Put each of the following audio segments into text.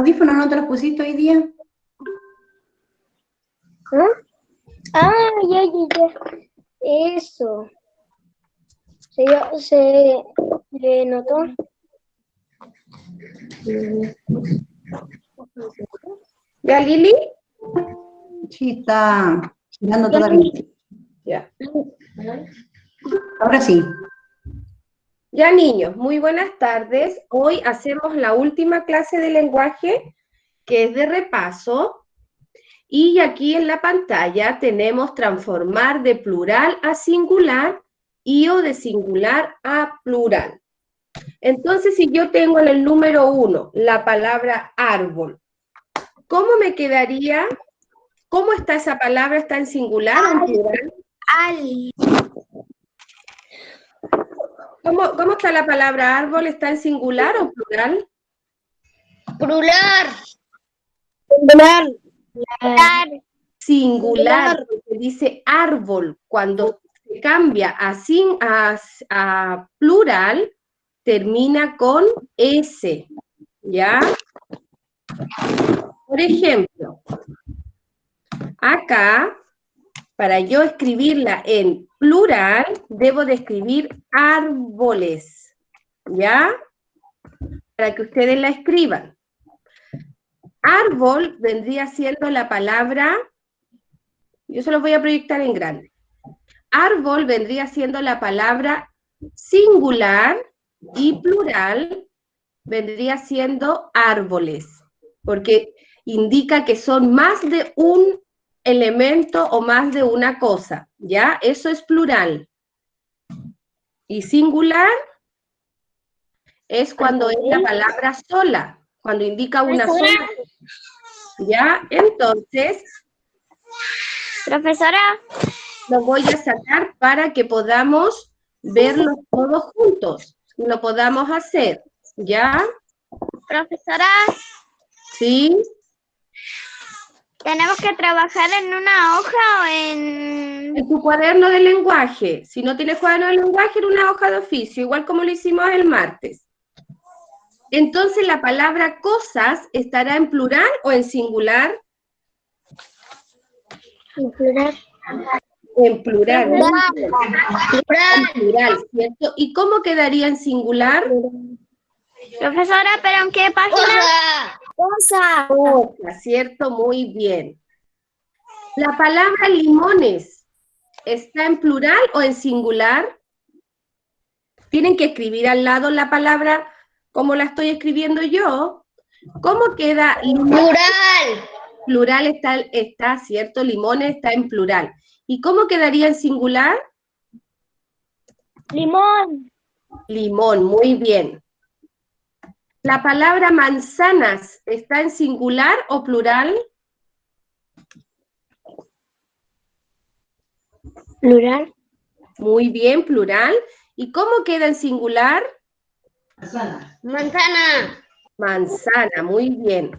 audífonos no te los pusiste hoy día? ¿Ah? Ah, ya. Eso. Se notó. ¿Ya, Lili? Sí, está girando todavía. Ya. Ahora sí. Ya, niños, muy buenas tardes. Hoy hacemos la última clase de lenguaje, que es de repaso. Y aquí en la pantalla tenemos transformar de plural a singular y o de singular a plural. Entonces, si yo tengo en el número 1 la palabra árbol, ¿cómo me quedaría? ¿Cómo está esa palabra? ¿Está en singular o en plural? ¿Cómo está la palabra árbol? ¿Está en singular o en plural? Plural. Singular, porque dice árbol. Cuando se cambia a plural, termina con S, ¿ya? Por ejemplo, acá, para yo escribirla en plural, debo de escribir árboles, ¿ya? Para que ustedes la escriban. Árbol vendría siendo la palabra, yo se los voy a proyectar en grande. Árbol vendría siendo la palabra singular y plural vendría siendo árboles, porque indica que son más de un elemento o más de una cosa, ¿ya? Eso es plural. Y singular es cuando es la palabra sola, cuando indica una sola cosa, ¿ya? Entonces, Profesora. lo voy a sacar para que podamos verlos todos juntos, y lo podamos hacer, ¿ya? Profesora, ¿Sí? ¿tenemos que trabajar en una hoja o en...? En tu cuaderno de lenguaje. Si no tienes cuaderno de lenguaje, en una hoja de oficio, igual como lo hicimos el martes. Entonces, ¿la palabra cosas estará en plural o en singular? En plural. En plural. Plural. En plural, ¿cierto? ¿Y cómo quedaría en singular? Profesora, ¿pero en qué página? Cosa. Cosa, ¿cierto? Muy bien. ¿La palabra limones está en plural o en singular? Tienen que escribir al lado la palabra como la estoy escribiendo yo. ¿Cómo queda limón? Plural. Plural está, ¿cierto? Limones está en plural. ¿Y cómo quedaría en singular? Limón. Limón, muy bien. ¿La palabra manzanas está en singular o plural? Plural. Muy bien, plural. ¿Y cómo queda en singular? Manzana. Manzana, muy bien.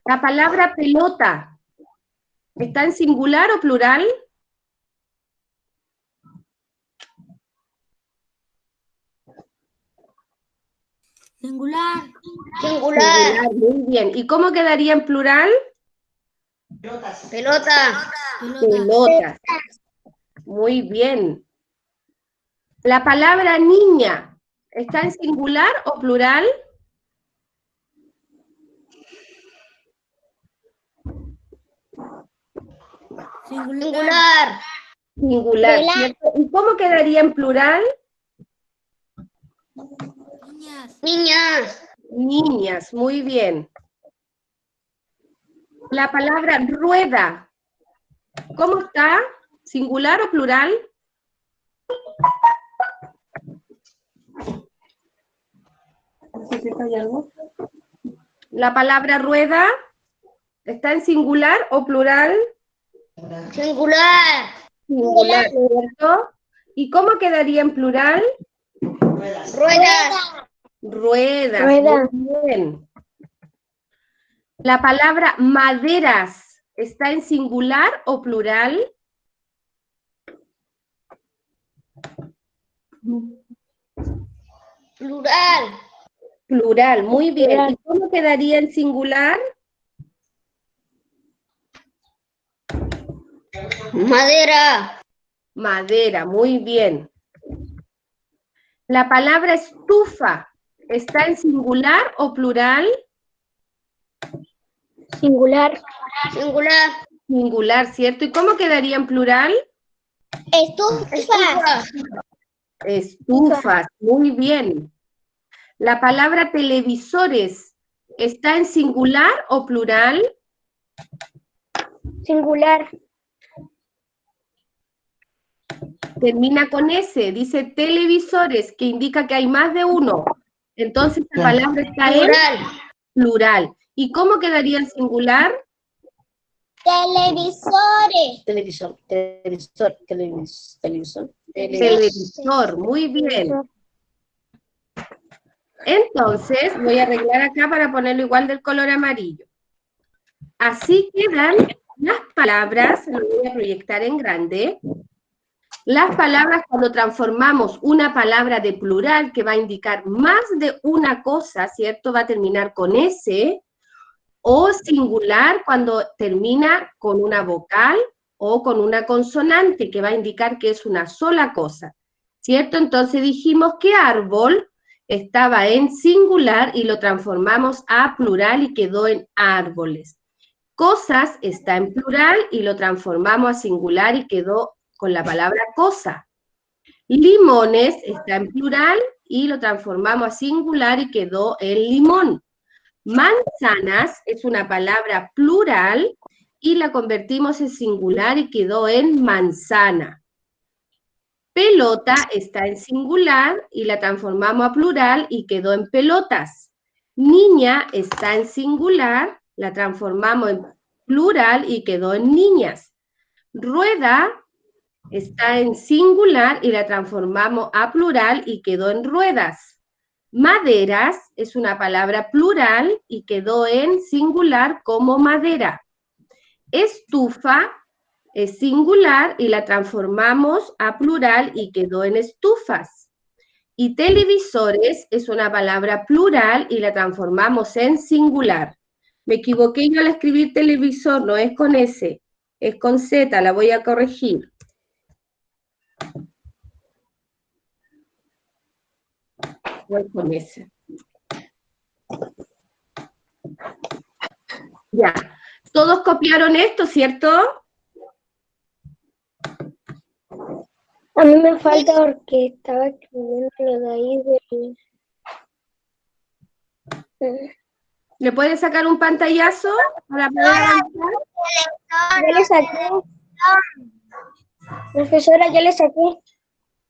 ¿La palabra pelota está en singular o plural? Singular. Singular, muy bien. ¿Y cómo quedaría en plural? Pelota. Pelotas. Muy bien. ¿La palabra niña está en singular o plural? Singular. Singular, ¿cierto? ¿Y cómo quedaría en plural? Niñas. Niñas, muy bien. La palabra rueda, ¿cómo está? ¿Singular o plural? La palabra rueda, ¿está en singular o plural? Singular. Singular, ¿cierto? ¿Y cómo quedaría en plural? Ruedas. Ruedas, Rueda. muy bien. La palabra maderas, ¿está en singular o plural? Plural. Plural, muy bien. Plural. ¿Y cómo quedaría en singular? Madera. Madera, muy bien. La palabra estufa, ¿está en singular o plural? Singular. Singular. Singular, ¿cierto? ¿Y cómo quedaría en plural? Estufa. Estufas, muy bien. La palabra televisores, ¿está en singular o plural? Singular. Termina con S, dice televisores, que indica que hay más de uno. Entonces la palabra está en Plural. plural. ¿Y cómo quedaría en singular? Televisores. Televisor. Televisor, muy bien. Entonces, voy a arreglar acá para ponerlo igual del color amarillo. Así quedan las palabras, lo voy a proyectar en grande. Las palabras, cuando transformamos una palabra de plural que va a indicar más de una cosa, ¿cierto? Va a terminar con S, o singular cuando termina con una vocal o con una consonante que va a indicar que es una sola cosa, ¿cierto? Entonces dijimos que árbol estaba en singular y lo transformamos a plural y quedó en árboles. Cosas está en plural y lo transformamos a singular y quedó con la palabra cosa. Limones está en plural y lo transformamos a singular y quedó en limón. Manzanas es una palabra plural y la convertimos en singular y quedó en manzana. Pelota está en singular y la transformamos a plural y quedó en pelotas. Niña está en singular, la transformamos en plural y quedó en niñas. Rueda está en singular y la transformamos a plural y quedó en ruedas. Maderas es una palabra plural y quedó en singular como madera. Estufa es singular y la transformamos a plural y quedó en estufas. Y televisores es una palabra plural y la transformamos en singular. Me equivoqué yo al escribir televisor, no es con S, es con Z, la voy a corregir. Voy con S. Ya. Todos copiaron esto, ¿cierto? A mí me falta porque estaba escribiendo lo de ahí ¿Le pueden sacar un pantallazo para poder avanzar? Ya le saqué. Profesora, ya le saqué.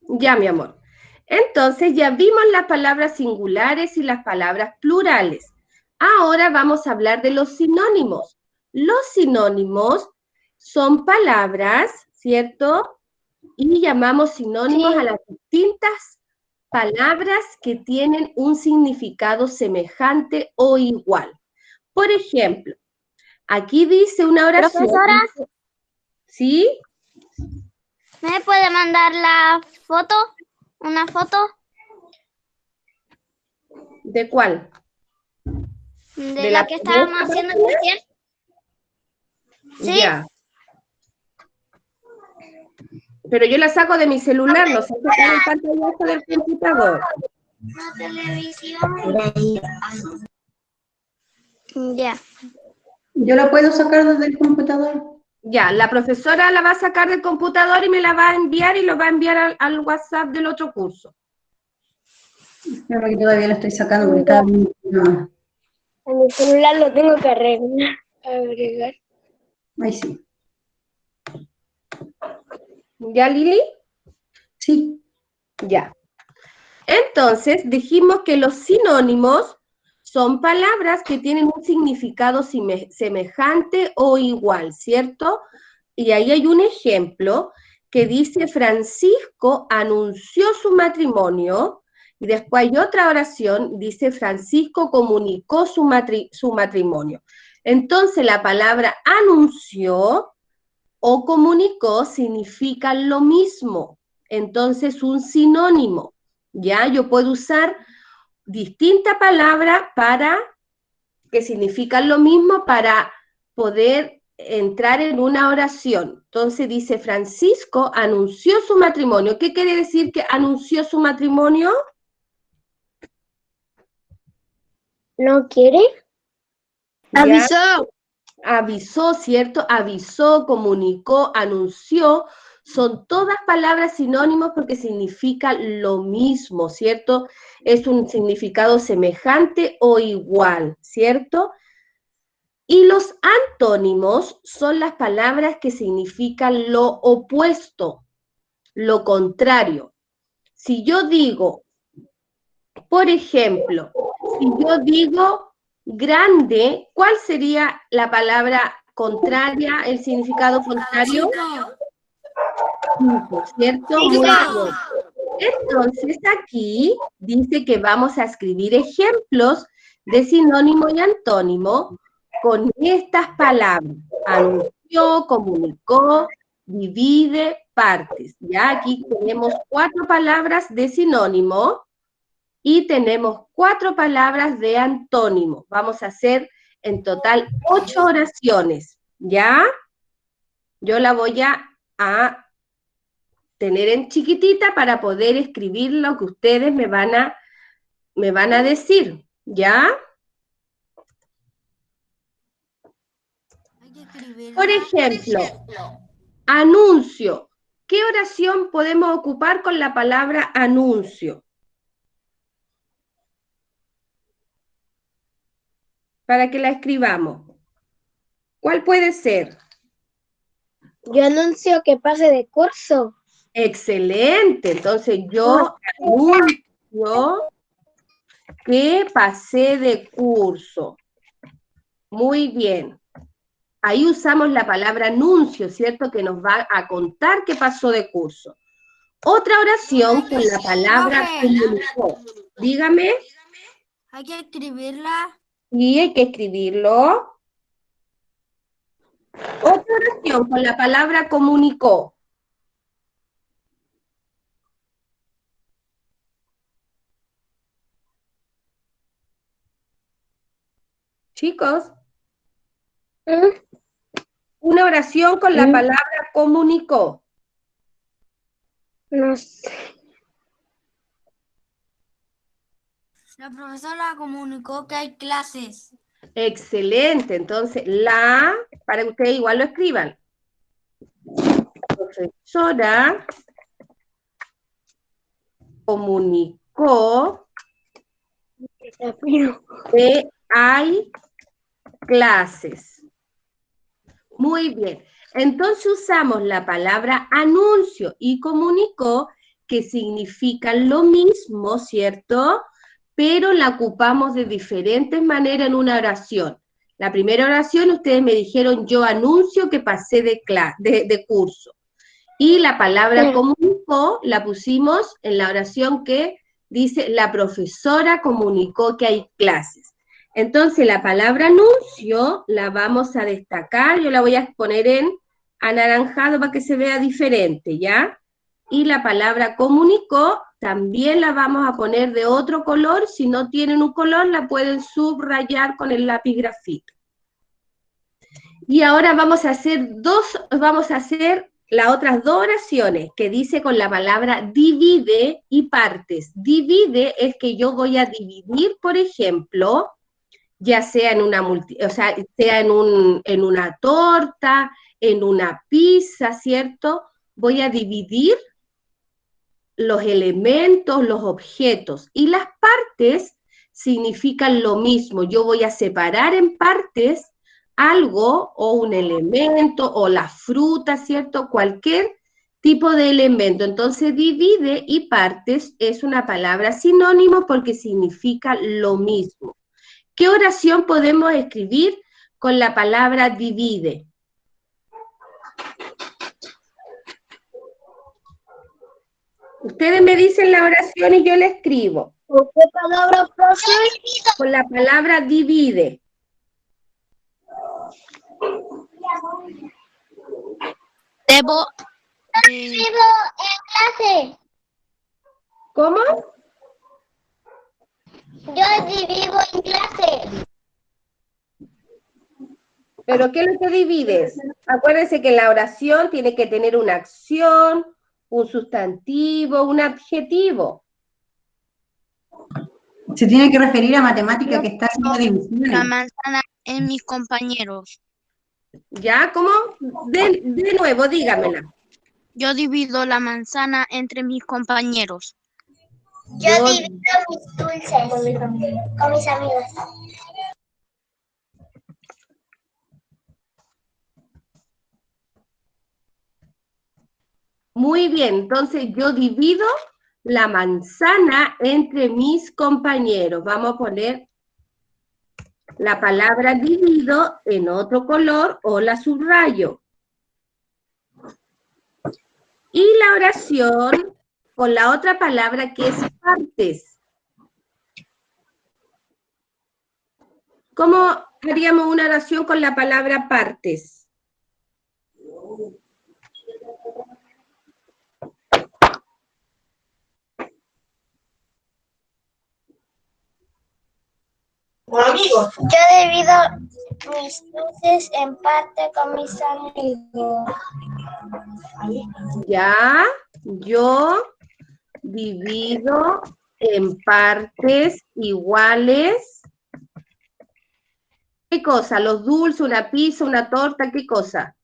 Ya, mi amor. Entonces, ya vimos las palabras singulares y las palabras plurales. Ahora vamos a hablar de los sinónimos. Los sinónimos son palabras, ¿cierto? Y llamamos sinónimos Sí. a las distintas palabras que tienen un significado semejante o igual. Por ejemplo, aquí dice una oración. Profesora. ¿Sí? ¿Me puede mandar la foto? ¿Una foto? ¿De cuál? ¿De la que estábamos haciendo recién? Sí. Ya. Pero yo la saco de mi celular, no sé si está en el pantallazo del computador. La televisión. Ya. Yo la puedo sacar desde el computador. Ya, la profesora la va a sacar del computador y me la va a enviar y lo va a enviar al WhatsApp del otro curso. Creo que todavía la estoy sacando porque está bien. No. En mi celular lo tengo que agregar. Ahí sí. ¿Ya, Lili? Sí. Ya. Entonces, dijimos que los sinónimos son palabras que tienen un significado semejante o igual, ¿cierto? Y ahí hay un ejemplo que dice Francisco anunció su matrimonio, y después hay otra oración, dice Francisco comunicó su matrimonio. Entonces la palabra anunció o comunicó significan lo mismo, entonces un sinónimo, ¿ya? Yo puedo usar distintas palabras para que significan lo mismo para poder entrar en una oración. Entonces dice, Francisco anunció su matrimonio. ¿Qué quiere decir que anunció su matrimonio? ¿No quiere? ¿Ya? Avisó. Avisó, ¿cierto? Avisó, comunicó, anunció. Son todas palabras sinónimos porque significan lo mismo, ¿cierto? Es un significado semejante o igual, ¿cierto? Y los antónimos son las palabras que significan lo opuesto, lo contrario. Si yo digo, por ejemplo, si yo digo grande, ¿cuál sería la palabra contraria, el significado contrario? Chico, ¿cierto? Muy bien. Entonces aquí dice que vamos a escribir ejemplos de sinónimo y antónimo con estas palabras. Anunció, comunicó, divide, partes. Ya aquí tenemos 4 palabras de sinónimo y tenemos 4 palabras de antónimo. Vamos a hacer en total 8 oraciones. ¿Ya? Yo la voy a tener en chiquitita para poder escribir lo que ustedes me van a decir, ¿ya? Por ejemplo, anuncio. ¿Qué oración podemos ocupar con la palabra anuncio? Para que la escribamos. ¿Cuál puede ser? Yo anuncio que pase de curso. Excelente. Entonces yo anuncio que pasé de curso. Muy bien. Ahí usamos la palabra anuncio, ¿cierto? Que nos va a contar qué pasó de curso. Otra oración con la palabra comunicó. Dígame. Hay que escribirla. Y hay que escribirlo. Otra oración con la palabra comunicó. Chicos, una oración con la palabra comunicó. No sé. La profesora comunicó que hay clases. Excelente. Entonces, para que ustedes igual lo escriban. La profesora comunicó que hay clases. Muy bien. Entonces usamos la palabra anuncio y comunicó, que significan lo mismo, ¿cierto? Pero la ocupamos de diferentes maneras en una oración. La primera oración ustedes me dijeron, yo anuncio que pasé de curso. Y la palabra comunicó la pusimos en la oración que dice, la profesora comunicó que hay clases. Entonces la palabra anuncio la vamos a destacar, yo la voy a poner en anaranjado para que se vea diferente, ¿ya? Y la palabra comunicó también la vamos a poner de otro color, si no tienen un color la pueden subrayar con el lápiz grafito. Y ahora vamos a hacer las otras 2 oraciones que dice con la palabra divide y partes. Divide es que yo voy a dividir, por ejemplo, ya sea en en una torta, en una pizza, ¿cierto? Voy a dividir los elementos, los objetos. Y las partes significan lo mismo. Yo voy a separar en partes algo o un elemento o la fruta, ¿cierto? Cualquier tipo de elemento. Entonces, divide y partes es una palabra sinónimo porque significa lo mismo. ¿Qué oración podemos escribir con la palabra divide? Ustedes me dicen la oración y yo la escribo. ¿Con qué palabra, profe? Con la palabra divide. Debo. En clase. ¿Cómo? Yo divido en clase. ¿Pero qué es lo que divides? Acuérdense que la oración tiene que tener una acción, un sustantivo, un adjetivo. Se tiene que referir a matemática que está haciendo La divisiones. manzana en mis compañeros. ¿Ya? ¿Cómo? De nuevo, dígamela. Yo divido la manzana entre mis compañeros. Yo divido mis dulces con mis amigos. Muy bien, entonces yo divido la manzana entre mis compañeros. Vamos a poner la palabra divido en otro color o la subrayo. Y la oración con la otra palabra que es partes. ¿Cómo haríamos una oración con la palabra partes? Yo divido mis dulces en parte con mis amigos. Ya, yo divido en partes iguales. ¿Qué cosa? Los dulces, una pizza, una torta, ¿qué cosa?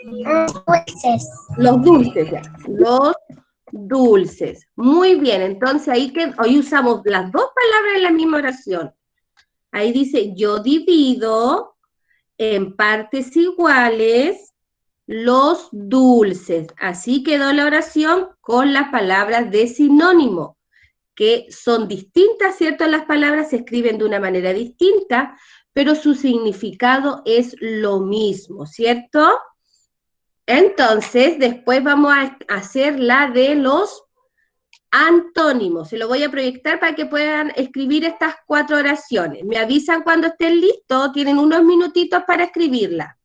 Dulces. Los dulces, ya. Los dulces. Muy bien, entonces hoy usamos las dos palabras en la misma oración. Ahí dice, yo divido en partes iguales los dulces. Así quedó la oración con las palabras de sinónimo, que son distintas, ¿cierto? Las palabras se escriben de una manera distinta, pero su significado es lo mismo, ¿cierto? Entonces, después vamos a hacer la de los antónimos. Se lo voy a proyectar para que puedan escribir estas 4 oraciones. Me avisan cuando estén listos, tienen unos minutitos para escribirla.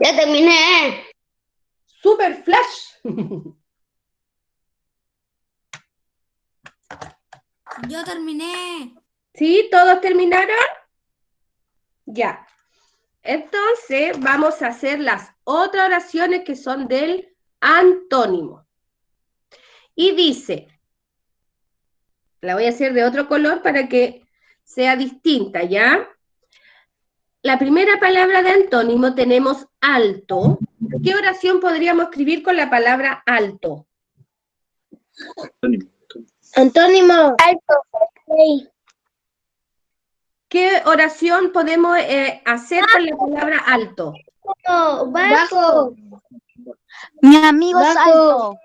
Ya terminé. ¡Super flash! Yo terminé. ¿Sí? ¿Todos terminaron? Ya. Entonces, vamos a hacer las otras oraciones que son del antónimo. Y dice, la voy a hacer de otro color para que sea distinta, ¿ya? La primera palabra de antónimo tenemos alto. ¿Qué oración podríamos escribir con la palabra alto? Antónimo. Alto. Sí. ¿Qué oración podemos hacer con la palabra alto? Bajo. Mi amigo es Bajo. alto.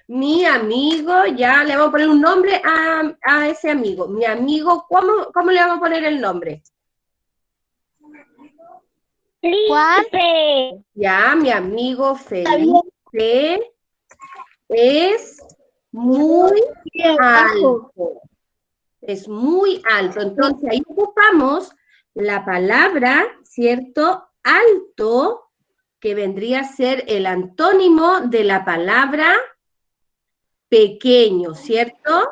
Mi amigo, ya le vamos a poner un nombre a ese amigo. Mi amigo, ¿cómo le vamos a poner el nombre? Felipe. Ya, mi amigo Felipe es muy alto. Es muy alto. Entonces ahí ocupamos la palabra, ¿cierto? Alto, que vendría a ser el antónimo de la palabra pequeño, ¿cierto?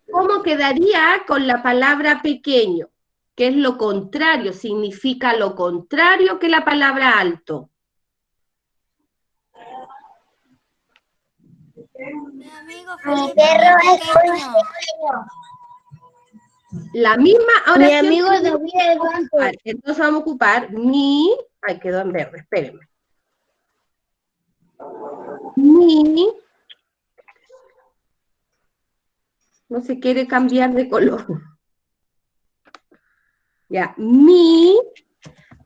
¿Cómo quedaría con la palabra pequeño? ¿Qué es lo contrario? Significa lo contrario que la palabra alto. Mi amigo Mi Felipe perro es es muy pequeño. pequeño. La misma oración. Mi amigo David es bajo. Entonces vamos a ocupar mi... Ay, quedó en verde, espérenme. Mi... No se quiere cambiar de color. Ya, mi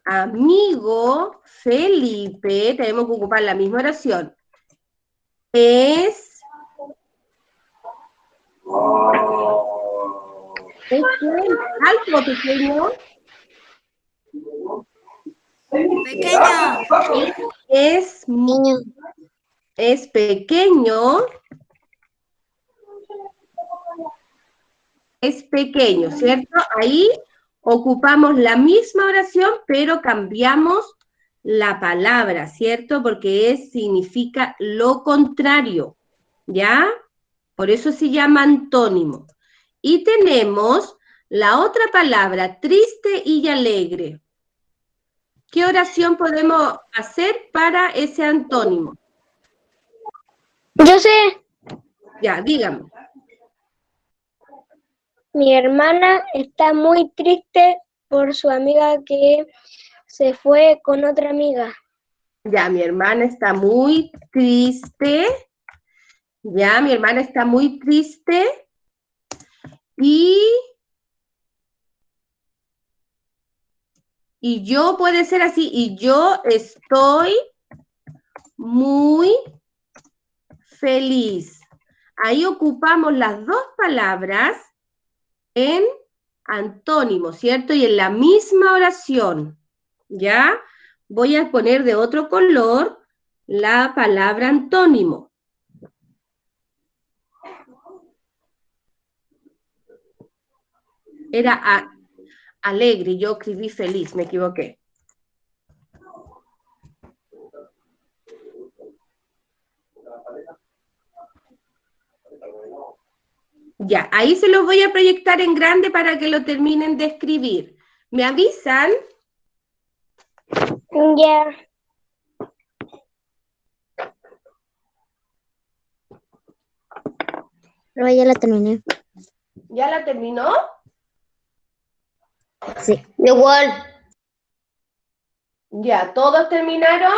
amigo Felipe, tenemos que ocupar la misma oración. Es alto o pequeño. Pequeño. Es pequeño. es pequeño, ¿cierto? Ahí ocupamos la misma oración, pero cambiamos la palabra, ¿cierto? Porque significa lo contrario, ¿ya? Por eso se llama antónimo. Y tenemos la otra palabra, triste y alegre. ¿Qué oración podemos hacer para ese antónimo? Yo sé, Ya, dígame. mi hermana está muy triste por su amiga que se fue con otra amiga. Ya, mi hermana está muy triste. Ya, mi hermana está muy triste. Y yo puede ser así. Y yo estoy muy feliz. Ahí ocupamos las dos palabras en antónimo, ¿cierto? Y en la misma oración, ¿ya? Voy a poner de otro color la palabra antónimo. Era alegre, yo escribí feliz, me equivoqué. Ya, ahí se los voy a proyectar en grande para que lo terminen de escribir. ¿Me avisan? Ya. Pero ya la terminé. ¿Ya la terminó? Sí. Igual. Ya, ¿todos terminaron?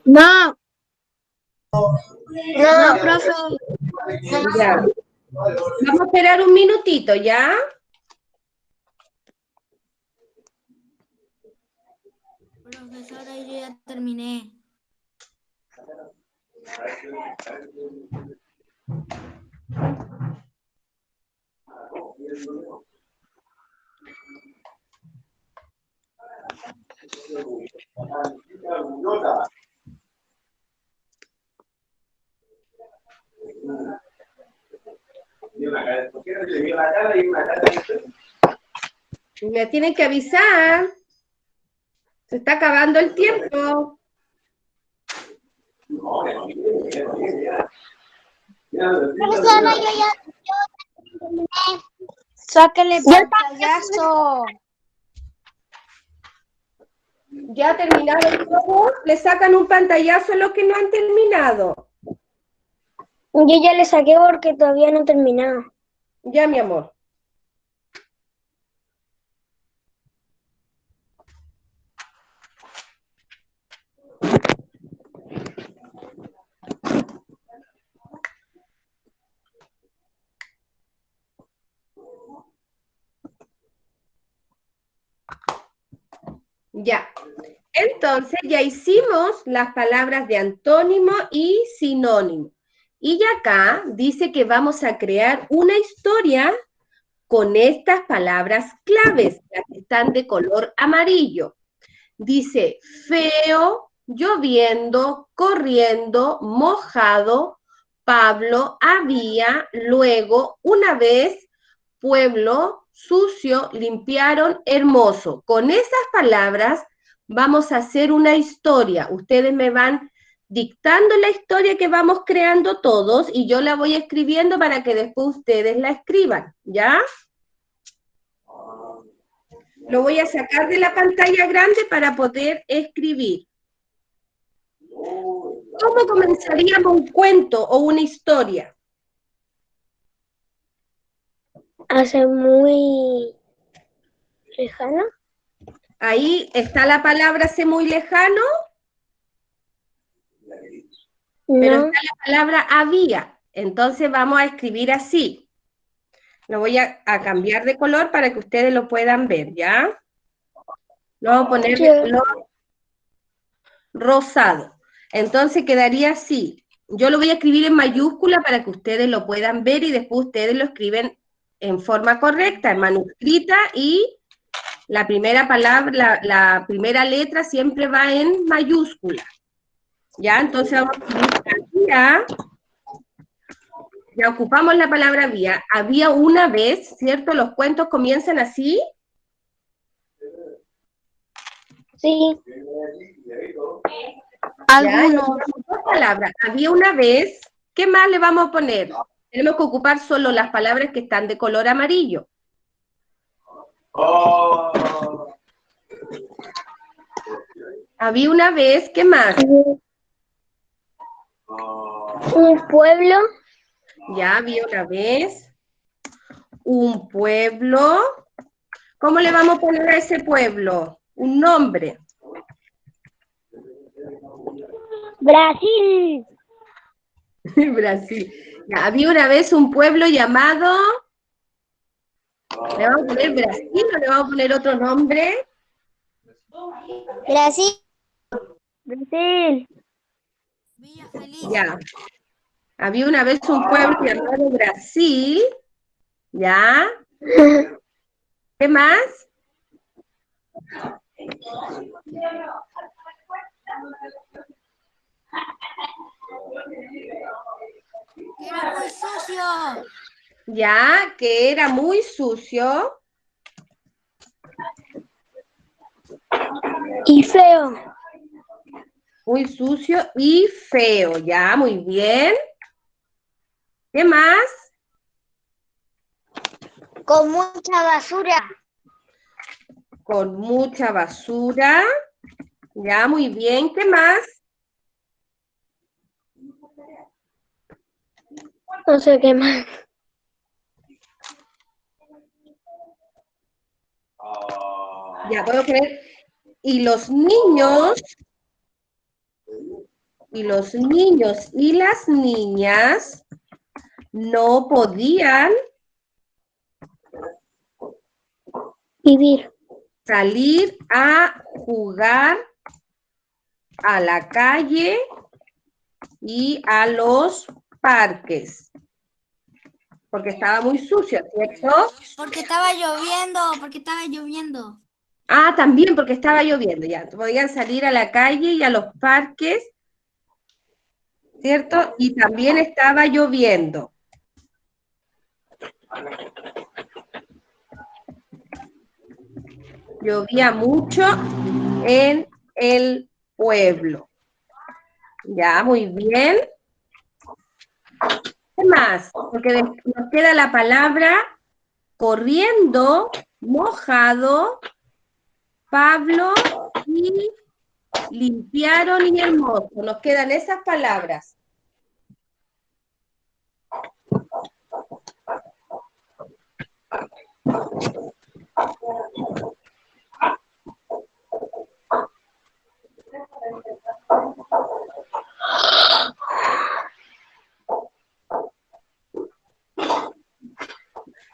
No. No, profe. Ya. Vamos a esperar un minutito, ¿ya? Profesora, yo ya terminé. Me tienen que avisar. Se está acabando el tiempo. Profesora, yo ya terminé. Sáquele pantallazo. ¿Ya terminaron todos? Le sacan un pantallazo a los que no han terminado. yo ya le saqué porque todavía no he terminado. Ya, mi amor. Ya. Entonces, ya hicimos las palabras de antónimo y sinónimo. Y ya acá dice que vamos a crear una historia con estas palabras claves, las que están de color amarillo. Dice feo, lloviendo, corriendo, mojado, Pablo, había, luego, una vez, pueblo, sucio, limpiaron, hermoso. Con esas palabras vamos a hacer una historia. Ustedes me van dictando la historia que vamos creando todos y yo la voy escribiendo para que después ustedes la escriban, ¿ya? Lo voy a sacar de la pantalla grande para poder escribir. ¿Cómo comenzaríamos un cuento o una historia? Hace muy lejano. Ahí está la palabra hace muy lejano, pero No. está la palabra había. Entonces vamos a escribir así. Lo voy a cambiar de color para que ustedes lo puedan ver, ¿ya? Lo vamos a poner de color rosado. Entonces quedaría así. Yo lo voy a escribir en mayúscula para que ustedes lo puedan ver y después ustedes lo escriben en forma correcta, en manuscrita, y la primera palabra, la primera letra siempre va en mayúscula. ¿Ya? Entonces vamos a escribir había Ya ocupamos la palabra había. Había una vez, ¿cierto? Los cuentos comienzan así. Sí. Algunos. Dos palabras. Había una vez. ¿Qué más le vamos a poner? Tenemos que ocupar solo las palabras que están de color amarillo. Había una vez. ¿Qué más? Un pueblo. Ya había una vez. Un pueblo. ¿Cómo le vamos a poner a ese pueblo? Un nombre. Brasil. Brasil. Ya, había una vez un pueblo llamado... ¿Le vamos a poner Brasil o le vamos a poner otro nombre? Brasil. Brasil. Villa Feliz. Ya. Había una vez un pueblo llamado Brasil. ¿Ya? ¿Qué más? Era muy sucio. Ya, que era muy sucio. Y feo. Muy sucio y feo. Ya, muy bien. ¿Qué más? Con mucha basura. Con mucha basura. Ya, muy bien. ¿Qué más? No sé qué más. Ya puedo creer. Y los niños y las niñas no podían Vivir. salir a jugar a la calle y a los parques. Porque estaba muy sucio, ¿cierto? Porque estaba lloviendo. Ah, también porque estaba lloviendo, ya. Podían salir a la calle y a los parques, ¿cierto? Y también estaba lloviendo. Llovía mucho en el pueblo. Ya, muy bien. ¿Qué más? Porque nos queda la palabra corriendo, mojado, Pablo y limpiaron y hermoso. Nos quedan esas palabras.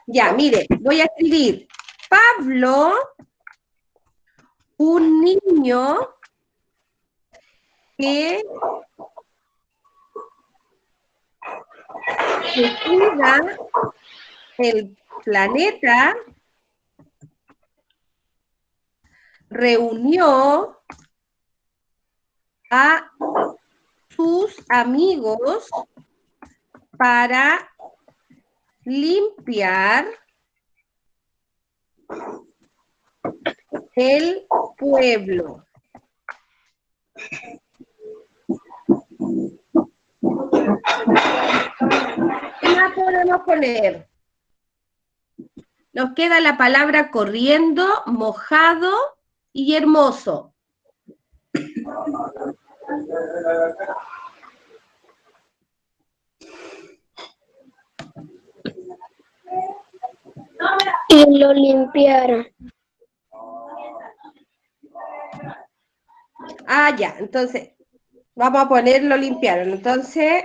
Ya, mire, voy a escribir. Pablo, un niño que cuida el planeta, reunió a sus amigos para limpiar el pueblo. ¿Qué más podemos poner? Nos queda la palabra corriendo, mojado y hermoso. Y lo limpiaron. Ah, ya, entonces, vamos a ponerlo limpiaron. Entonces,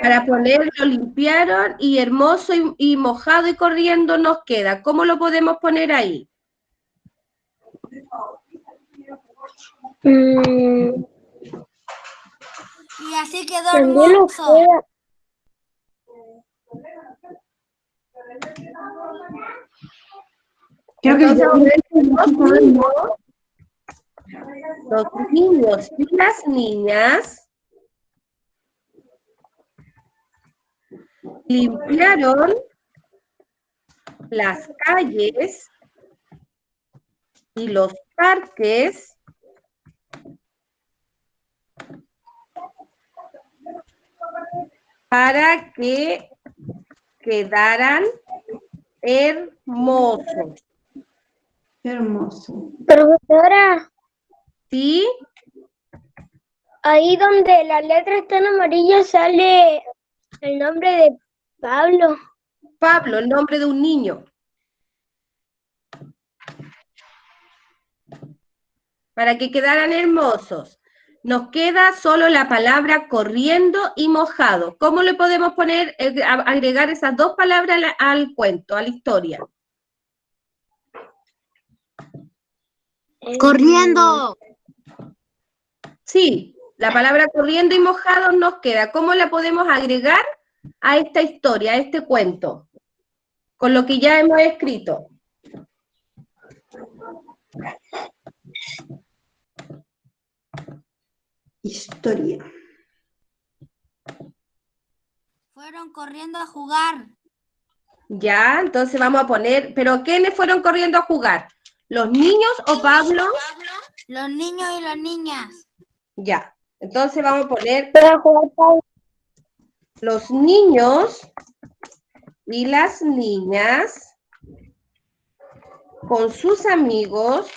para ponerlo limpiaron y hermoso y mojado y corriendo nos queda. ¿Cómo lo podemos poner ahí? Y así quedó También nos hermoso. queda. Creo que Entonces, los niños y las niñas limpiaron las calles y los parques para que quedaran hermosos. Hermoso. Profesora, ¿Sí? ahí donde la letra está en amarillo sale el nombre de Pablo. Pablo, el nombre de un niño. Para que quedaran hermosos. Nos queda solo la palabra corriendo y mojado. ¿Cómo le podemos poner, agregar esas dos palabras al cuento, a la historia? Corriendo. Sí, la palabra corriendo y mojado nos queda. ¿Cómo la podemos agregar a esta historia, a este cuento? Con lo que ya hemos escrito. Historia. Fueron corriendo a jugar. Ya, entonces vamos a poner, ¿pero quiénes fueron corriendo a jugar? ¿Los niños o Pablo? Los niños y las niñas. Ya, entonces vamos a poner Para jugar Pablo. los niños y las niñas con sus amigos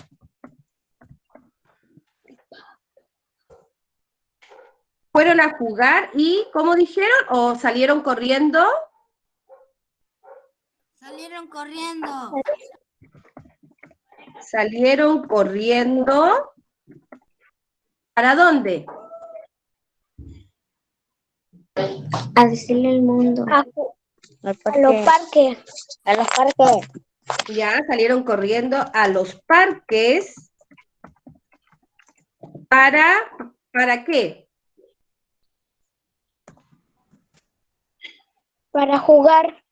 fueron a jugar y, ¿cómo dijeron? ¿O salieron corriendo? Salieron corriendo. Salieron corriendo. ¿Para dónde? A decirle al mundo. A los parques. A los parques. Ya, salieron corriendo a los parques. ¿Para qué? Para jugar.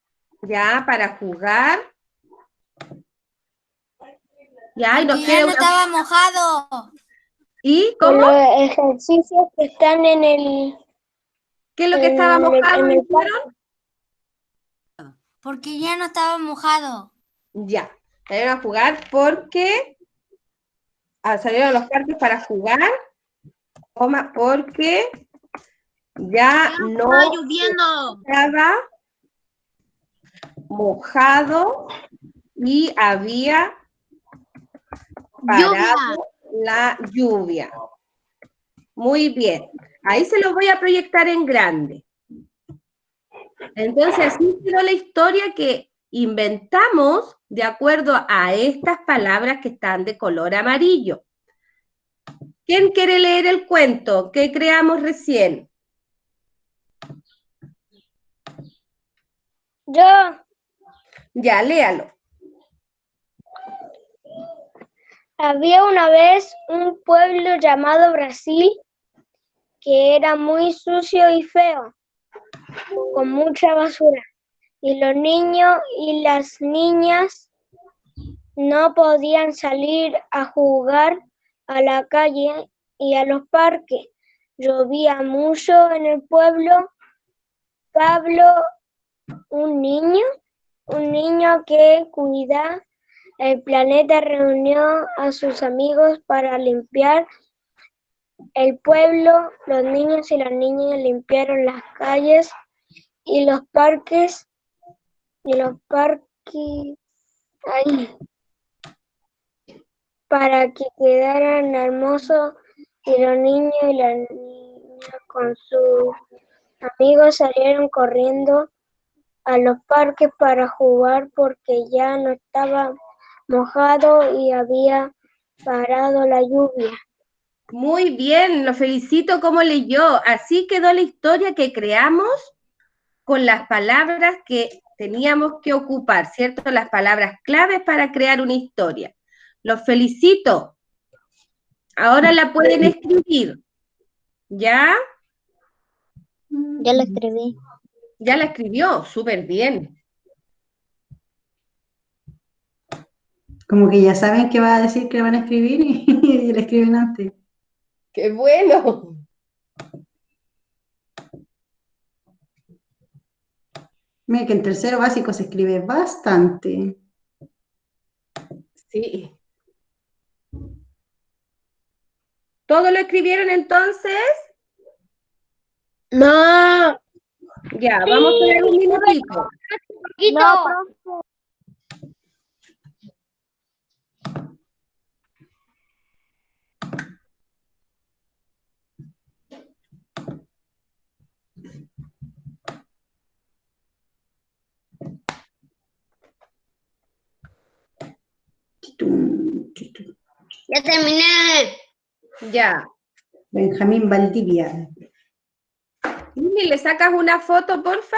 Ya, para jugar. Ya, y nos Porque queda ya no una... estaba mojado. ¿Y Con cómo? los ejercicios que están en el, ¿Qué es lo que estaba mojado? en el ¿Dijeron? Porque ya no estaba mojado. Ya, salieron a jugar porque salieron a los parques para jugar, porque ya no lloviendo. estaba mojado y había parado la lluvia. Muy bien, ahí se lo voy a proyectar en grande. Entonces, así quedó la historia que inventamos de acuerdo a estas palabras que están de color amarillo. ¿Quién quiere leer el cuento que creamos recién? Yo. Ya, léalo. Había una vez un pueblo llamado Brasil que era muy sucio y feo, con mucha basura. Y los niños y las niñas no podían salir a jugar a la calle y a los parques. Llovía mucho en el pueblo. Pablo, un niño que cuida el planeta, reunió a sus amigos para limpiar el pueblo. Los niños y las niñas limpiaron las calles y los parques para que quedaran hermosos, y los niños y las niñas con sus amigos salieron corriendo a los parques para jugar porque ya no estaba mojado y había parado la lluvia. Muy bien, lo felicito como leyó. Así quedó la historia que creamos con las palabras que teníamos que ocupar, ¿cierto? Las palabras claves para crear una historia. Los felicito. Ahora la pueden escribir. ¿Ya? Ya lo escribí. Ya la escribió, súper bien. Como que ya saben que va a decir que van a escribir y la escriben antes. ¡Qué bueno! Mira que en tercero básico se escribe bastante. Sí. ¿Todo lo escribieron entonces? No, Ya, vamos a dar un minutito. poquito. Chitum, chitum. Ya terminé. Ya. Benjamín Valdivia. Lili, ¿le sacas una foto, porfa?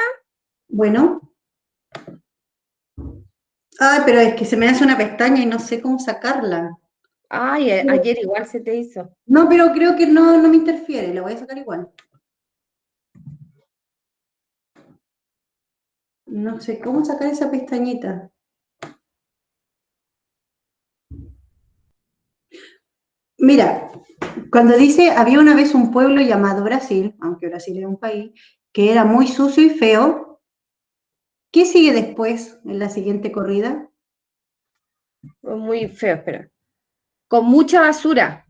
Bueno. Ay, pero es que se me hace una pestaña y no sé cómo sacarla. Ay, ayer igual se te hizo. No, pero creo que no me interfiere, la voy a sacar igual. No sé cómo sacar esa pestañita. Mira, cuando dice, había una vez un pueblo llamado Brasil, aunque Brasil es un país, que era muy sucio y feo, ¿qué sigue después en la siguiente corrida? Muy feo, espera. Con mucha basura.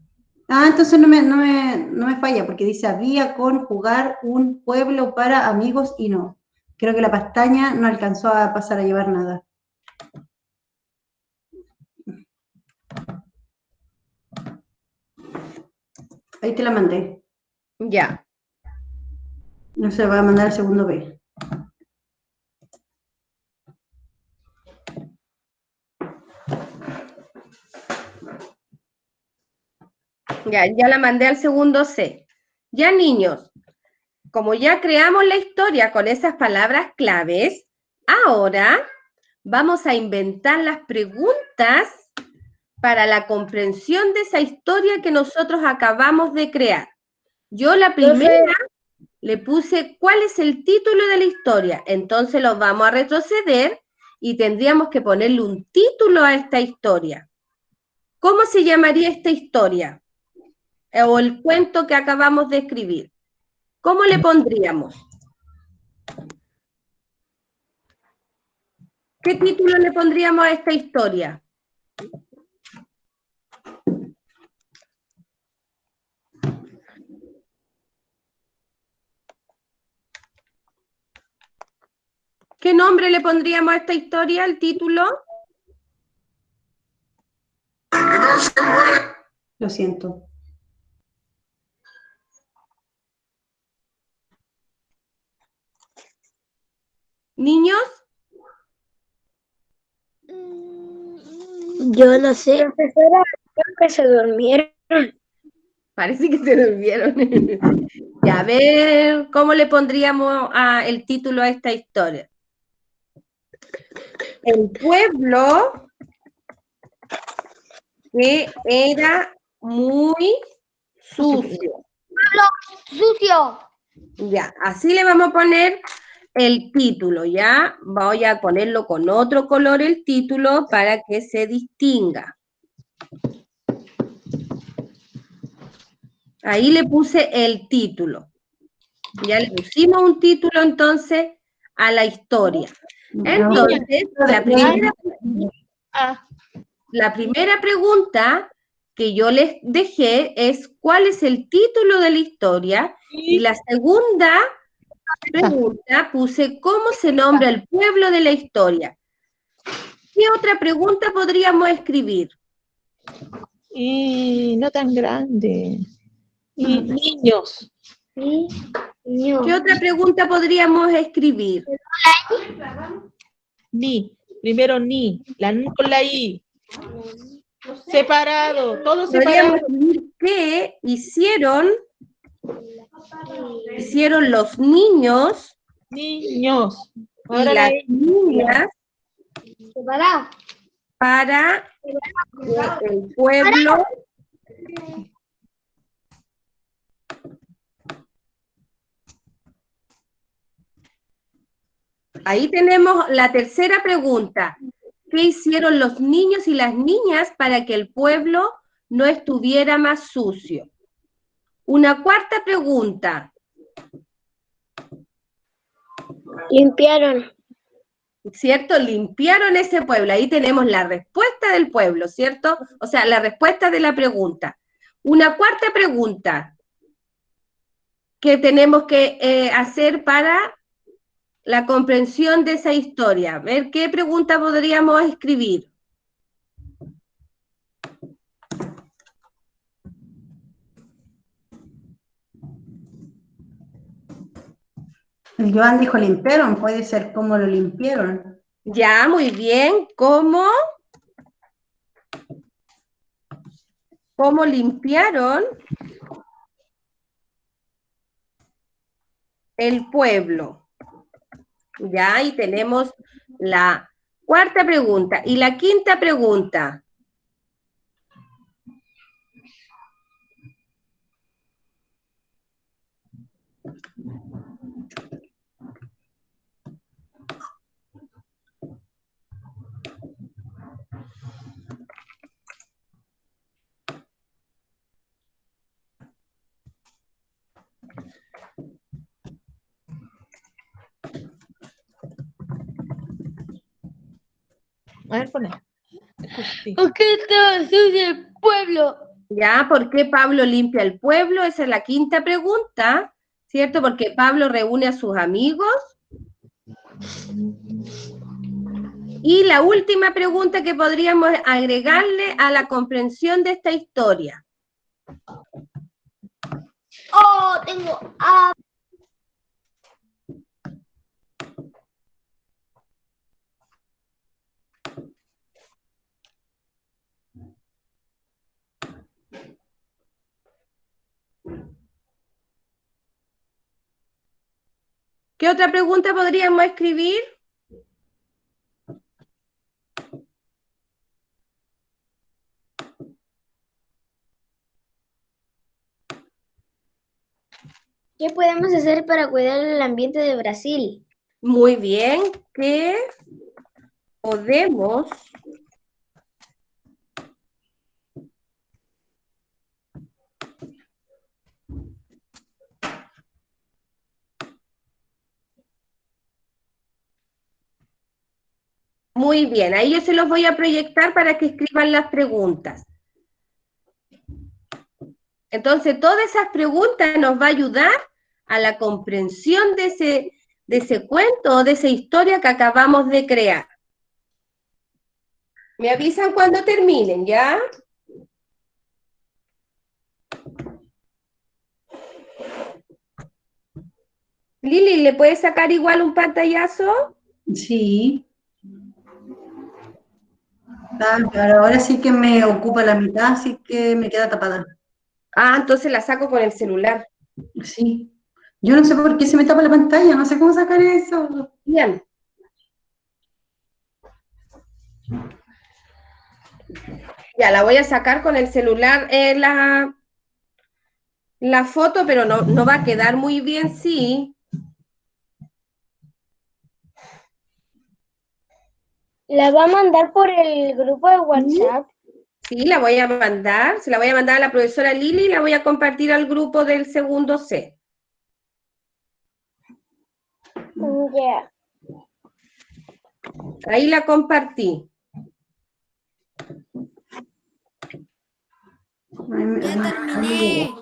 Ah, entonces no me falla, porque dice, había con jugar un pueblo para amigos y no. Creo que la pestaña no alcanzó a pasar a llevar nada. Ahí te la mandé. Ya. No se va a mandar el segundo B. Ya la mandé al segundo C. Ya, niños, como ya creamos la historia con esas palabras claves, ahora vamos a inventar las preguntas para la comprensión de esa historia que nosotros acabamos de crear. Yo la primera le puse ¿cuál es el título de la historia? Entonces los vamos a retroceder y tendríamos que ponerle un título a esta historia. ¿Cómo se llamaría esta historia? O el cuento que acabamos de escribir. ¿Cómo le pondríamos? ¿Qué título le pondríamos a esta historia? ¿Qué nombre le pondríamos a esta historia, el título? Lo siento. ¿Niños? Yo no sé. Profesora, creo que se durmieron. Parece que se durmieron. Ya, a ver, ¿cómo le pondríamos el título a esta historia? El pueblo que era muy sucio. Sucio. Ya, así le vamos a poner el título, ¿ya? Voy a ponerlo con otro color el título para que se distinga. Ahí le puse el título. Ya le pusimos un título entonces a la historia. Entonces, la primera pregunta que yo les dejé es ¿cuál es el título de la historia? Y la segunda pregunta puse ¿cómo se nombra el pueblo de la historia? ¿Qué otra pregunta podríamos escribir? Y no tan grande. Y niños. ¿Qué otra pregunta podríamos escribir? Ni. Primero ni. La N con la I. Separado. Todo Podríamos separado. escribir ¿qué hicieron los niños Niños. y Ahora las la I. niñas Separado. para que el pueblo ahí tenemos la tercera pregunta. ¿Qué hicieron los niños y las niñas para que el pueblo no estuviera más sucio? Una cuarta pregunta. Limpiaron. ¿cierto? Limpiaron ese pueblo. Ahí tenemos la respuesta del pueblo, ¿cierto? O sea, la respuesta de la pregunta. Una cuarta pregunta que tenemos que hacer para la comprensión de esa historia. A ver, ¿qué pregunta podríamos escribir? El Joan dijo limpiaron, puede ser cómo lo limpiaron. Ya, muy bien. ¿Cómo limpiaron el pueblo? Ya, ahí tenemos la cuarta pregunta. Y la quinta pregunta. A ver, poné. ¿Por qué está sucio el pueblo? Ya, ¿por qué Pablo limpia el pueblo? Esa es la quinta pregunta, ¿cierto? Porque Pablo reúne a sus amigos. Y la última pregunta que podríamos agregarle a la comprensión de esta historia. Oh, tengo hambre. ¿Qué otra pregunta podríamos escribir? ¿Qué podemos hacer para cuidar el ambiente de Brasil? Muy bien, ¿qué podemos Muy bien, ahí yo se los voy a proyectar para que escriban las preguntas. Entonces, todas esas preguntas nos va a ayudar a la comprensión de ese cuento o de esa historia que acabamos de crear. Me avisan cuando terminen, ¿ya? Lili, ¿le puedes sacar igual un pantallazo? Sí. Pero ahora sí que me ocupa la mitad, así que me queda tapada. Ah, entonces la saco con el celular. Sí. Yo no sé por qué se me tapa la pantalla, no sé cómo sacar eso. Bien. Ya, la voy a sacar con el celular la foto, pero no va a quedar muy bien, sí. ¿La va a mandar por el grupo de WhatsApp? Sí, la voy a mandar, se la voy a mandar a la profesora Lili y la voy a compartir al grupo del segundo C. Ya. Ahí la compartí. Ya terminé.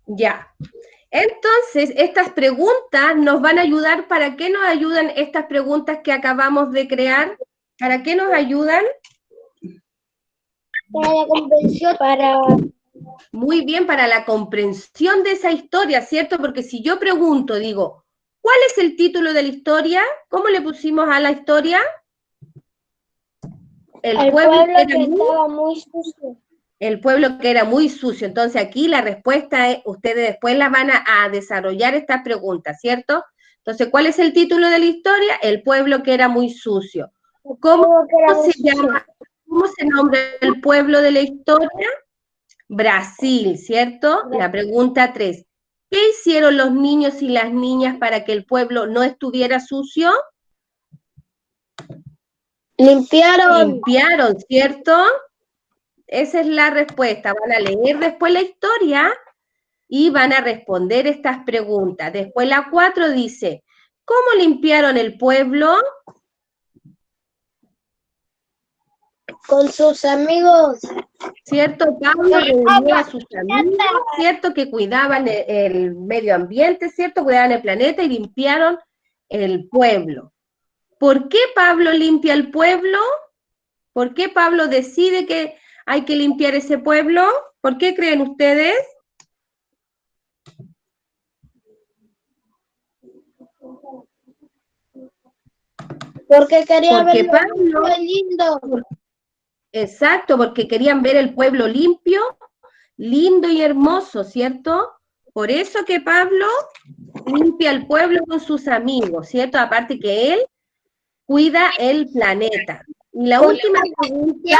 Ya. Entonces, estas preguntas nos van a ayudar. ¿Para qué nos ayudan estas preguntas que acabamos de crear? ¿Para qué nos ayudan? Para la comprensión, Muy bien, para la comprensión de esa historia, ¿cierto? Porque si yo pregunto, digo, ¿cuál es el título de la historia? ¿Cómo le pusimos a la historia? el pueblo que estaba muy sucio. El pueblo que era muy sucio. Entonces aquí la respuesta es, ustedes después la van a desarrollar estas preguntas, ¿cierto? Entonces, ¿cuál es el título de la historia? El pueblo que era muy sucio. ¿Cómo se llama? ¿Cómo se nombra el pueblo de la historia? Brasil, ¿cierto? La pregunta 3. ¿Qué hicieron los niños y las niñas para que el pueblo no estuviera sucio? Limpiaron. Limpiaron, ¿cierto? Esa es la respuesta. Van a leer después la historia y van a responder estas preguntas. Después la 4 dice, ¿Cómo limpiaron el pueblo? Con sus amigos. ¿Cierto? Pablo reunió a sus amigos, ¿cierto? Que cuidaban el medio ambiente, ¿cierto? Cuidaban el planeta y limpiaron el pueblo. ¿Por qué Pablo limpia el pueblo? ¿Por qué Pablo decide que hay que limpiar ese pueblo? ¿Por qué creen ustedes? Porque quería Porque verlo Pablo, lindo. exacto, porque querían ver el pueblo limpio, lindo y hermoso, ¿cierto? Por eso que Pablo limpia el pueblo con sus amigos, ¿cierto? Aparte que él cuida el planeta. Y la última pregunta,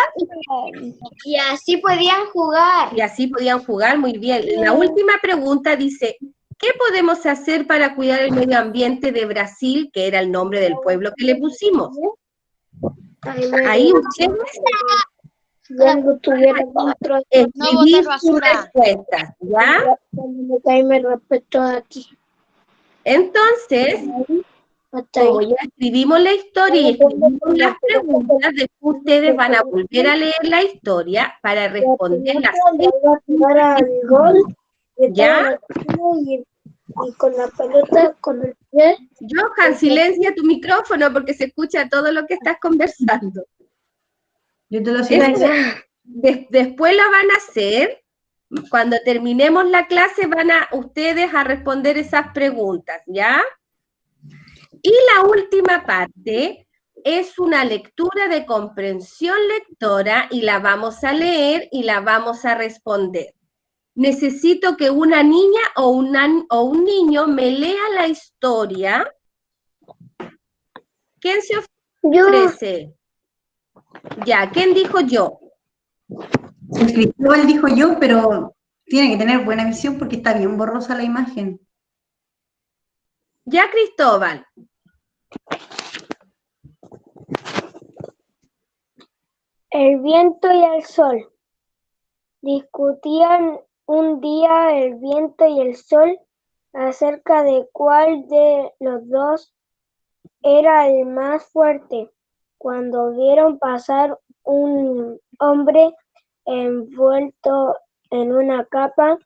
Y así podían jugar. y así podían jugar muy bien. La última pregunta dice, ¿qué podemos hacer para cuidar el medio ambiente de Brasil, que era el nombre del pueblo que le pusimos? Ahí ustedes Cuando tuviera dentro No botar escribir sus basura. respuestas, ¿ya? me cae me respeto aquí. Entonces, Hasta ahí. como ya escribimos la historia y escribimos las preguntas, después ustedes van a volver a leer la historia para responder las Le iba a jugar al gol y ¿Ya? y con la pelota, con el pie. Johan, silencia tu micrófono porque se escucha todo lo que estás conversando. Yo te lo Eso silencio. después lo van a hacer. Cuando terminemos la clase van a ustedes a responder esas preguntas, ¿ya? Y la última parte es una lectura de comprensión lectora y la vamos a leer y la vamos a responder. Necesito que una niña o un niño me lea la historia. ¿Quién se Yo, ofrece? Ya, ¿quién dijo yo? El Cristóbal dijo yo, pero tiene que tener buena visión porque está bien borrosa la imagen. Ya, Cristóbal. el viento y el sol. Discutían un día el viento y el sol acerca de cuál de los dos era el más fuerte. Cuando vieron pasar un hombre envuelto en una capa,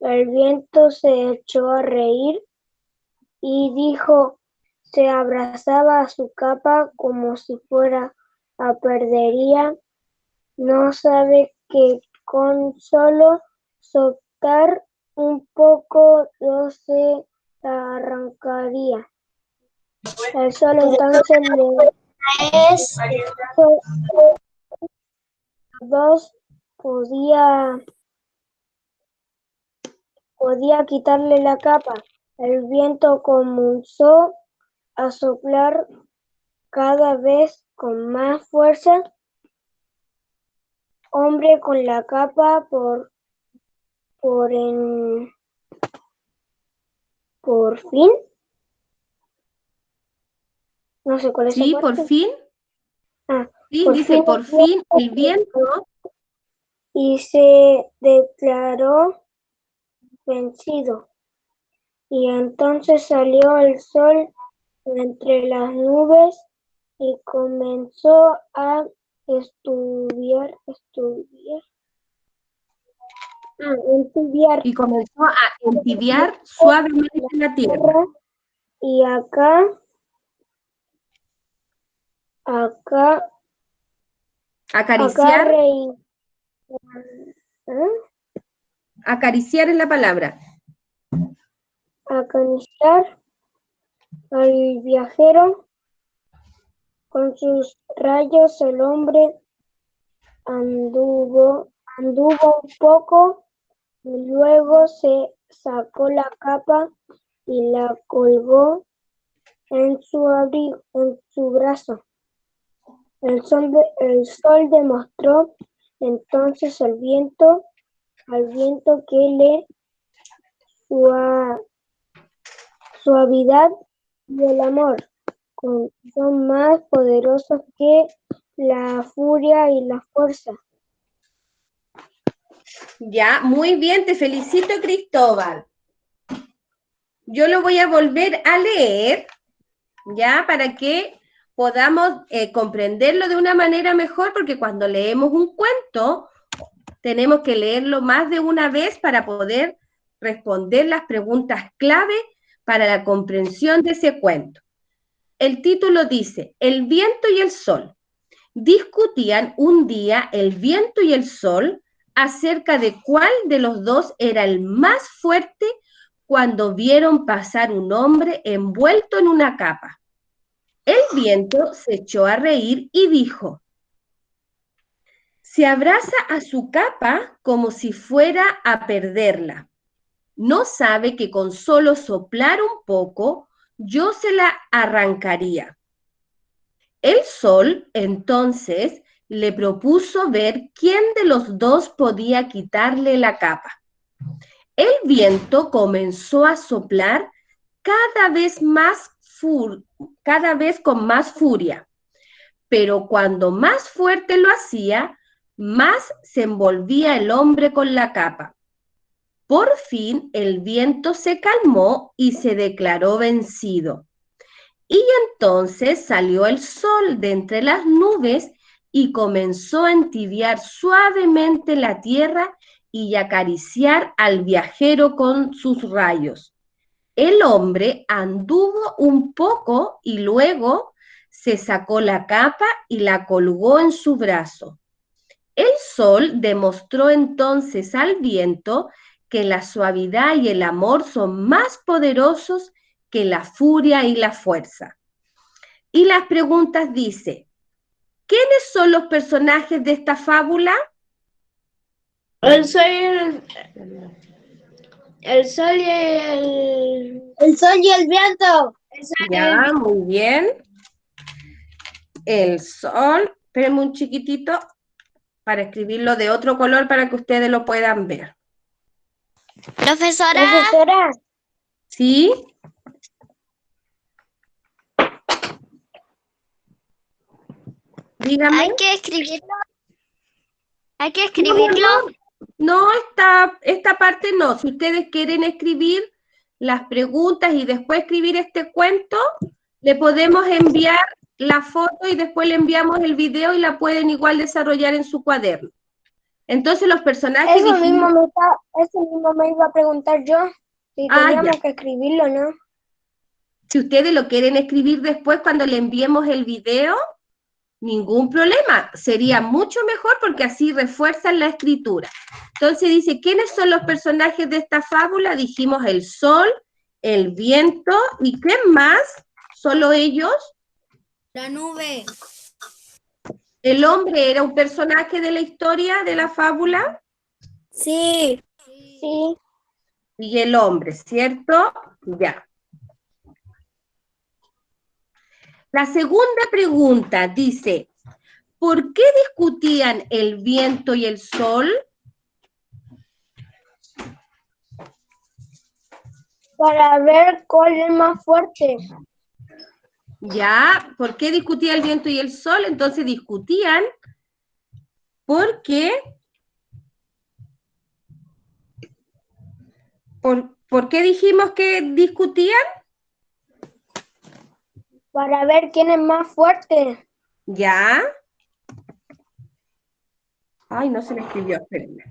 el viento se echó a reír y dijo, se abrazaba a su capa como si fuera a perdería. No sabe que con solo soltar un poco no se arrancaría. El sol entonces le dos podía quitarle la capa. El viento comenzó a soplar cada vez con más fuerza. Hombre con la capa por fin. No sé cuál es Sí, esa por parte. fin. Sí, por dice fin por fin el viento. Y se declaró vencido. Y entonces salió el sol entre las nubes y comenzó a entibiar Y comenzó a entibiar suavemente la tierra. y acá Acariciar, reí. acariciar es la palabra. Acariciar al viajero con sus rayos. El hombre anduvo un poco y luego se sacó la capa y la colgó en su brazo. El sol demostró entonces al viento que le suavidad y el amor son más poderosos que la furia y la fuerza. Ya, muy bien, te felicito, Cristóbal. Yo lo voy a volver a leer ¿ya? Para que podamos comprenderlo de una manera mejor, porque cuando leemos un cuento, tenemos que leerlo más de una vez para poder responder las preguntas clave para la comprensión de ese cuento. El título dice, El viento y el sol. Discutían un día el viento y el sol acerca de cuál de los dos era el más fuerte cuando vieron pasar un hombre envuelto en una capa. El viento se echó a reír y dijo, se abraza a su capa como si fuera a perderla. No sabe que con solo soplar un poco, yo se la arrancaría. El sol, entonces, le propuso ver quién de los dos podía quitarle la capa. El viento comenzó a soplar cada vez con más furia, pero cuando más fuerte lo hacía, más se envolvía el hombre con la capa. Por fin el viento se calmó y se declaró vencido. Y entonces salió el sol de entre las nubes y comenzó a entibiar suavemente la tierra y acariciar al viajero con sus rayos. El hombre anduvo un poco y luego se sacó la capa y la colgó en su brazo. El sol demostró entonces al viento que la suavidad y el amor son más poderosos que la furia y la fuerza. Y las preguntas dice, ¿quiénes son los personajes de esta fábula? El sol y el sol y el viento. Ya, muy bien. El sol, espérenme un chiquitito para escribirlo de otro color para que ustedes lo puedan ver. Profesora, Profesora, ¿Sí? Dígame. hay que escribirlo. Hay que escribirlo. No, esta parte no. Si ustedes quieren escribir las preguntas y después escribir este cuento, le podemos enviar la foto y después le enviamos el video y la pueden igual desarrollar en su cuaderno. Entonces los personajes eso dijimos, mismo me iba a preguntar yo, si teníamos que escribirlo, ¿no? si ustedes lo quieren escribir después cuando le enviemos el video, ningún problema, sería mucho mejor porque así refuerzan la escritura. Entonces dice, ¿quiénes son los personajes de esta fábula? Dijimos el sol, el viento, ¿y qué más? ¿Solo ellos? La nube. ¿El hombre era un personaje de la historia, de la fábula? Sí. Sí. Y el hombre, ¿cierto? Ya. La segunda pregunta dice, ¿por qué discutían el viento y el sol? Para ver cuál es más fuerte. Ya, ¿por qué discutía el viento y el sol? Entonces discutían porque, ¿por qué dijimos que discutían? Para ver quién es más fuerte. Ya. Ay, no se me escribió, espérenme.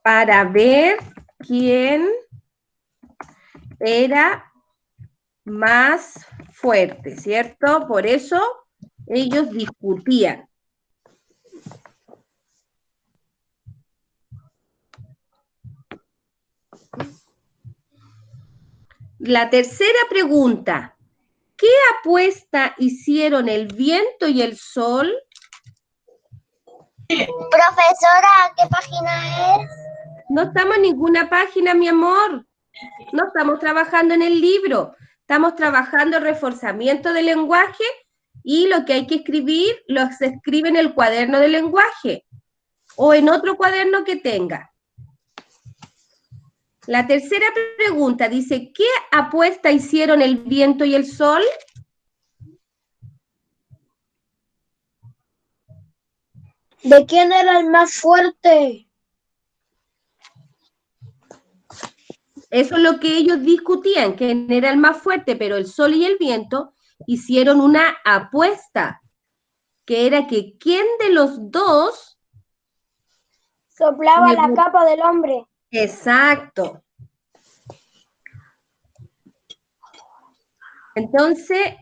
Para ver quién era más fuerte, ¿cierto? Por eso ellos discutían. La tercera pregunta, ¿qué apuesta hicieron el viento y el sol? Profesora, ¿qué página es? No estamos en ninguna página, mi amor. No estamos trabajando en el libro. Estamos trabajando en reforzamiento del lenguaje y lo que hay que escribir se escribe en el cuaderno de lenguaje o en otro cuaderno que tenga. La tercera pregunta dice, ¿qué apuesta hicieron el viento y el sol? ¿De quién era el más fuerte? Eso es lo que ellos discutían, quién era el más fuerte, pero el sol y el viento hicieron una apuesta, que era que quién de los dos... Soplaba la capa del hombre. Exacto. Entonces,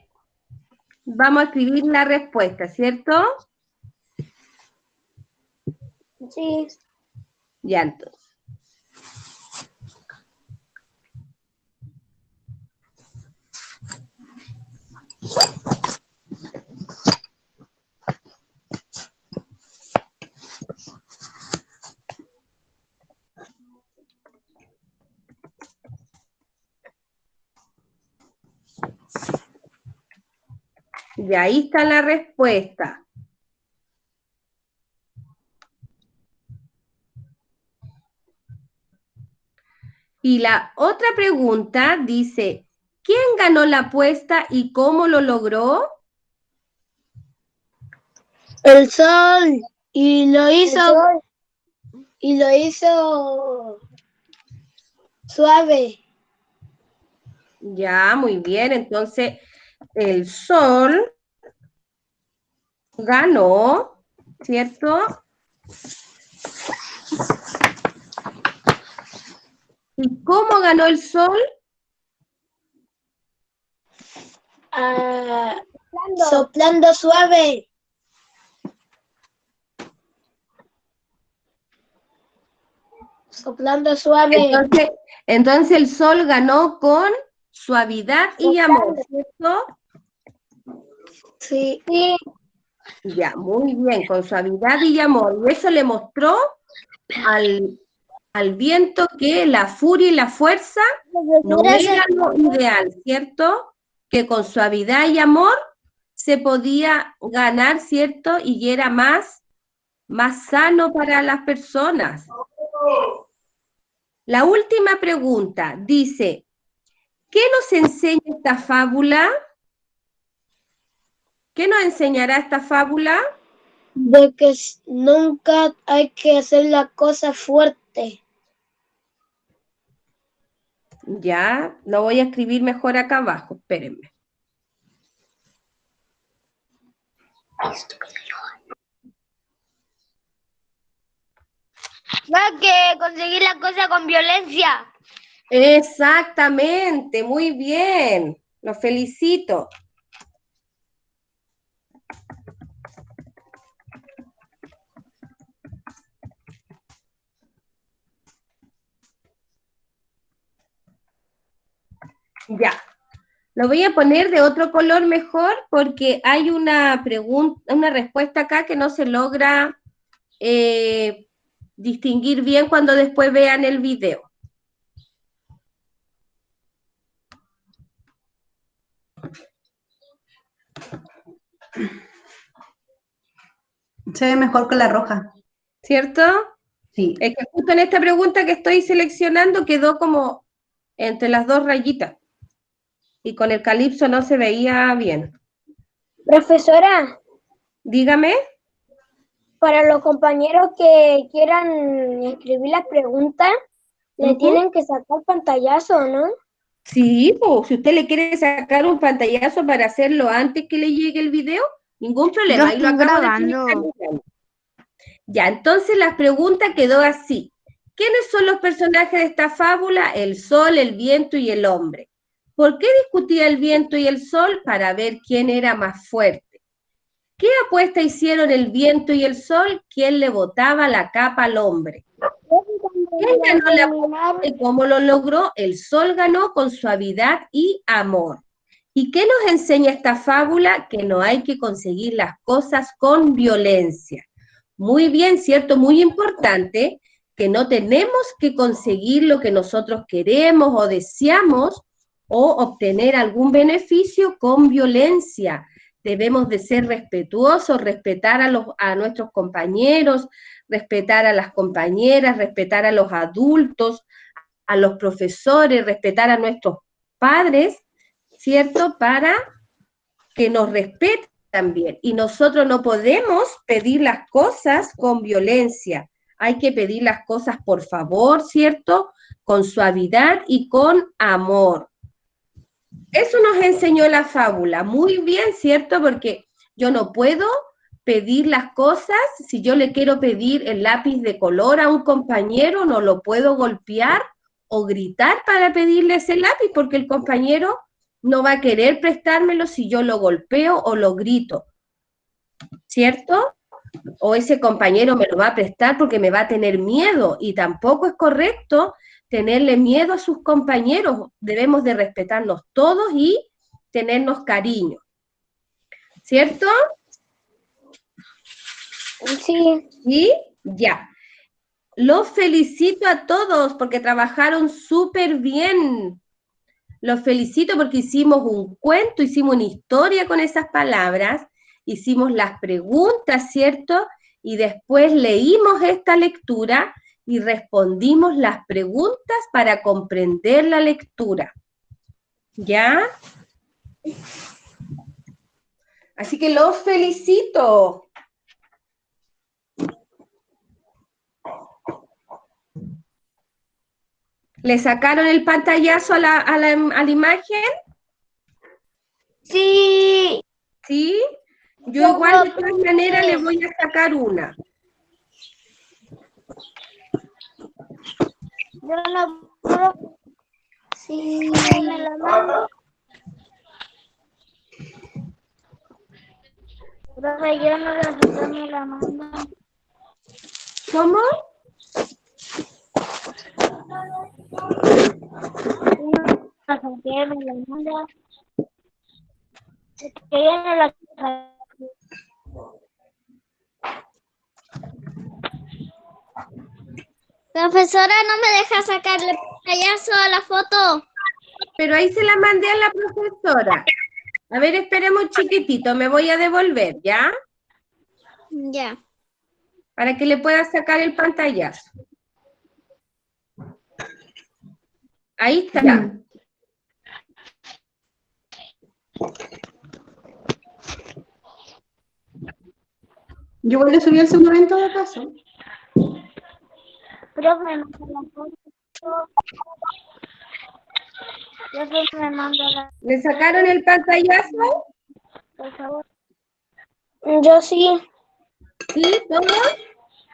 vamos a escribir la respuesta, ¿cierto? Sí. Ya, entonces. Y ahí está la respuesta. Y la otra pregunta dice, ¿quién ganó la apuesta y cómo lo logró? El sol. Y lo hizo suave. Ya, muy bien. Entonces, el sol ganó, ¿cierto? ¿Y cómo ganó el sol? Soplando suave. Soplando suave. Entonces el sol ganó con suavidad y amor, ¿cierto? Sí. Ya, muy bien, con suavidad y amor. Y eso le mostró al viento que la furia y la fuerza no era lo ideal, ¿cierto? Que con suavidad y amor se podía ganar, ¿cierto? Y era más sano para las personas. La última pregunta dice, ¿qué nos enseña esta fábula? ¿Qué nos enseñará esta fábula? De que nunca hay que hacer la cosa fuerte. Ya, lo voy a escribir mejor acá abajo, espérenme. No hay que conseguir la cosa con violencia. Exactamente, muy bien, los felicito. Ya, lo voy a poner de otro color mejor porque hay una pregunta, una respuesta acá que no se logra distinguir bien cuando después vean el video. Se ve mejor con la roja. ¿Cierto? Sí. Es que justo en esta pregunta que estoy seleccionando quedó como entre las dos rayitas. Y con el calipso no se veía bien. Profesora, Dígame. para los compañeros que quieran escribir las preguntas, le tienen que sacar pantallazo, ¿no? Sí, pues, si usted le quiere sacar un pantallazo para hacerlo antes que le llegue el video, ningún problema. Yo Ahí lo estoy acabo de grabando. explicar. Ya, entonces la pregunta quedó así. ¿Quiénes son los personajes de esta fábula? El sol, el viento y el hombre. ¿Por qué discutía el viento y el sol? Para ver quién era más fuerte. ¿Qué apuesta hicieron el viento y el sol? ¿Quién le botaba la capa al hombre? ¿Quién ganó la apuesta y cómo lo logró? El sol ganó con suavidad y amor. ¿Y qué nos enseña esta fábula? Que no hay que conseguir las cosas con violencia. Muy bien, ¿cierto? Muy importante que no tenemos que conseguir lo que nosotros queremos o deseamos o obtener algún beneficio con violencia. Debemos de ser respetuosos, respetar a nuestros compañeros, respetar a las compañeras, respetar a los adultos, a los profesores, respetar a nuestros padres, ¿cierto? Para que nos respeten también. Y nosotros no podemos pedir las cosas con violencia. hay que pedir las cosas por favor, ¿cierto? Con suavidad y con amor. Eso nos enseñó la fábula. Muy bien, ¿cierto? Porque yo no puedo pedir las cosas, si yo le quiero pedir el lápiz de color a un compañero, no lo puedo golpear o gritar para pedirle ese lápiz, porque el compañero no va a querer prestármelo si yo lo golpeo o lo grito, ¿cierto? O ese compañero me lo va a prestar porque me va a tener miedo, y tampoco es correcto tenerle miedo a sus compañeros. Debemos de respetarnos todos y tenernos cariño, ¿cierto? Sí. Y ya. Los felicito a todos porque trabajaron súper bien. Los felicito porque hicimos un cuento, hicimos una historia con esas palabras, hicimos las preguntas, ¿cierto? Y después leímos esta lectura y respondimos las preguntas para comprender la lectura. ¿Ya? Así que los felicito. ¿Le sacaron el pantallazo a la imagen? Sí. ¿Sí? Yo igual de todas maneras le voy a sacar una. Yo la sí, me la mando. Profe, yo no me la mando. ¿Cómo? Me la manda. Que yo no la Profesora, no me deja sacarle payaso a la foto. Pero ahí se la mandé a la profesora. A ver, esperemos un chiquitito, me voy a devolver, ¿ya? Ya. Para que le pueda sacar el pantallazo. Ahí está. Yo igual le subí el segundo en todo caso. Profe, me manda la foto. Profe, me manda la ¿Le sacaron el pantallazo? por favor. Yo sí. ¿Sí? ¿Todos?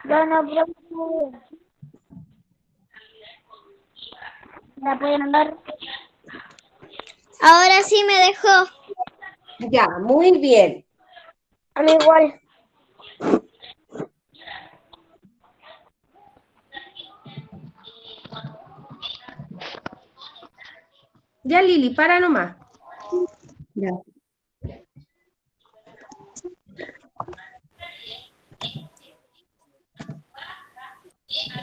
Bueno, profe. ¿La pueden mandar? Ahora sí me dejó. Ya, muy bien. A mí igual. Ya, Lili, para nomás. Ya.